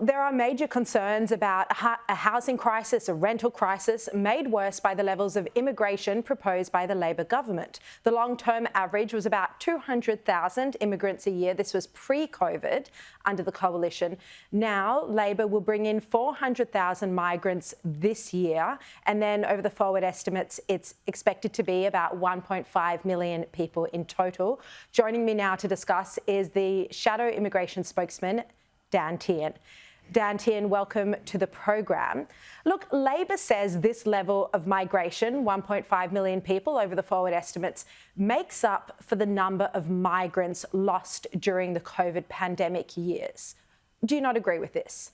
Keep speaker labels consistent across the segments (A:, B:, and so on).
A: there are major concerns about a housing crisis, a rental crisis, made worse by the levels of immigration proposed by the Labor government. The long-term average was about 200,000 immigrants a year. This was pre-COVID under the coalition. Now, Labor will bring in 400,000 migrants this year, and then over the forward estimates, it's expected to be about 1.5 million people in total. Joining me now to discuss is the shadow immigration spokesman, Dan Tehan. Dan Tehan, welcome to the program. Look, Labor says this level of migration, 1.5 million people over the forward estimates, makes up for the number of migrants lost during the COVID pandemic years. Do you not agree with this?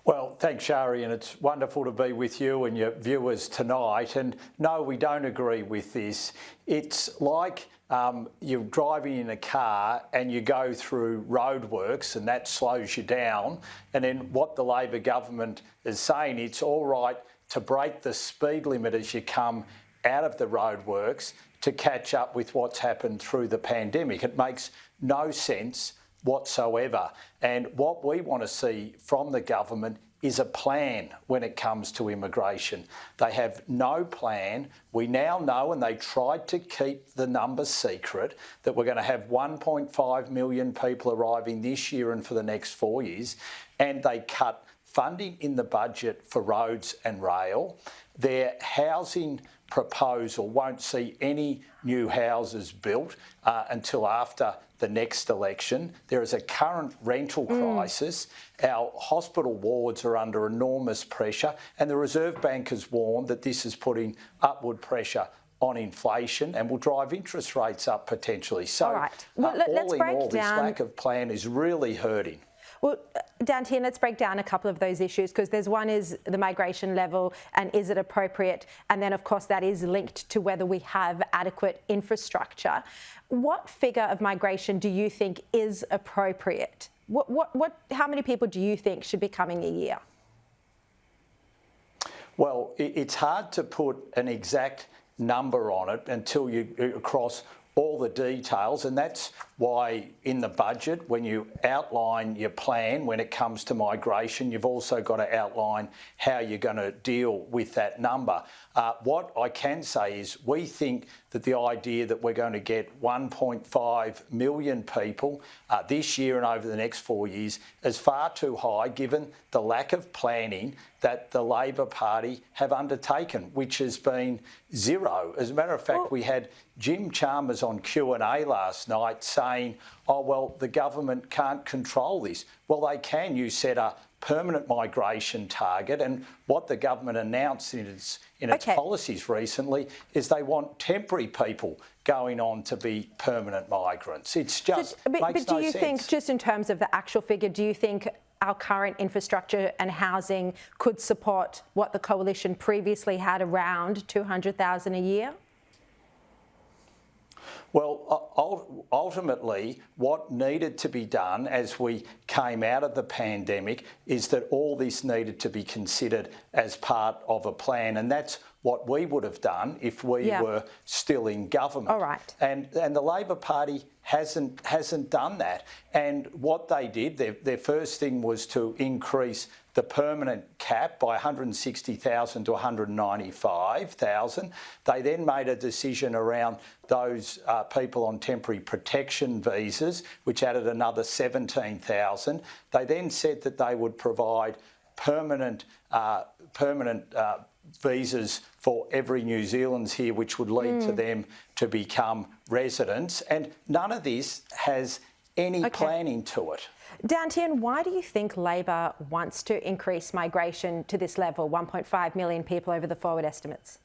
B: Well, thanks, Sharri, and it's wonderful to be with you and your viewers tonight. And no, we don't agree with this. It's like you're driving in a car and you go through roadworks and that slows you down. And then what the Labor government is saying, it's all right to break the speed limit as you come out of the roadworks to catch up with what's happened through the pandemic. It makes no sense whatsoever. And what we want to see from the government is a plan when it comes to immigration. They have no plan. We now know, and they tried to keep the numbers secret, that we're going to have 1.5 million people arriving this year and for the next 4 years, and they cut funding in the budget for roads and rail. Their housing proposal won't see any new houses built until after the next election. There is a current rental crisis. Our hospital wards are under enormous pressure, and the Reserve Bank has warned that this is putting upward pressure on inflation and will drive interest rates up potentially. So
A: all right. Well, let's break
B: all,
A: down.
B: this lack of plan is really hurting.
A: Well, Dan Tehan, let's break down a couple of those issues, because there's one is the migration level and is it appropriate? And then, of course, that is linked to whether we have adequate infrastructure. What figure of migration do you think is appropriate? How many people do you think should be coming a year?
B: Well, it's hard to put an exact number on it until you across all the details, and that's why in the budget, when you outline your plan when it comes to migration, you've also got to outline how you're going to deal with that number. What I can say is we think that the idea that we're going to get 1.5 million people this year and over the next 4 years is far too high, given the lack of planning that the Labor Party have undertaken, which has been zero. As a matter of fact, we had Jim Chalmers on Q&A last night saying, oh, well, the government can't control this. Well, they can. You set a permanent migration target, and what the government announced in its policies recently is they want temporary people going on to be permanent migrants. It's just makes no sense.
A: But do you think, just in terms of the actual figure, do you think our current infrastructure and housing could support what the coalition previously had, around 200,000 a year?
B: Well, ultimately, what needed to be done as we came out of the pandemic is that all this needed to be considered as part of a plan, and that's what we would have done if we were still in government.
A: All right.
B: And the Labor Party hasn't done that. And what they did, their first thing was to increase the permanent cap by 160,000 to 195,000. They then made a decision around those people on temporary protection visas, which added another 17,000. They then said that they would provide permanent visas for every New Zealanders here, which would lead to them to become residents. And none of this has any planning to it.
A: Dan Tehan, why do you think Labor wants to increase migration to this level, 1.5 million people over the forward estimates?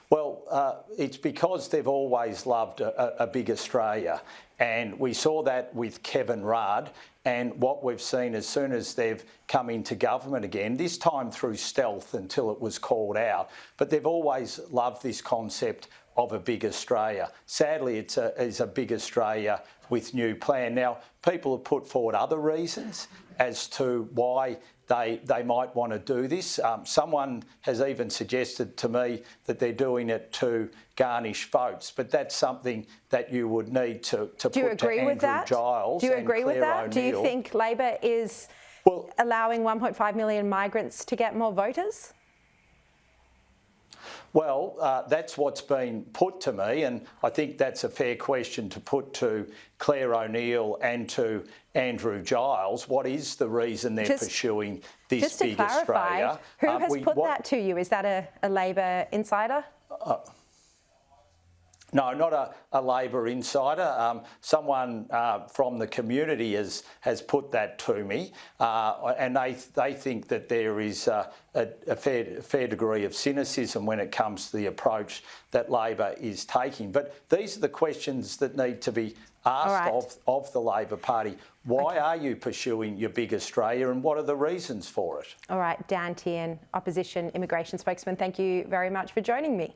B: Well, it's because they've always loved a big Australia. And we saw that with Kevin Rudd. And what we've seen as soon as they've come into government again, this time through stealth until it was called out, but they've always loved this concept of a big Australia. Sadly, it's a big Australia with new plan. Now, people have put forward other reasons as to why they might want to do this. Someone has even suggested to me that they're doing it to garnish votes, but that's something that you would need to put to Andrew Giles.
A: Do you agree with that? Do you think Labor is allowing 1.5 million migrants to get more voters?
B: Well, that's what's been put to me, and I think that's a fair question to put to Claire O'Neill and to Andrew Giles. What is the reason they're pursuing this big Australia?
A: Who has put that to you? Is that a Labor insider?
B: No, not a Labor insider. Someone from the community has put that to me, and they think that there is a fair degree of cynicism when it comes to the approach that Labor is taking. But these are the questions that need to be asked of the Labor Party. Why are you pursuing your big Australia, and what are the reasons for it?
A: All right, Dan Tehan, Opposition Immigration Spokesman, thank you very much for joining me.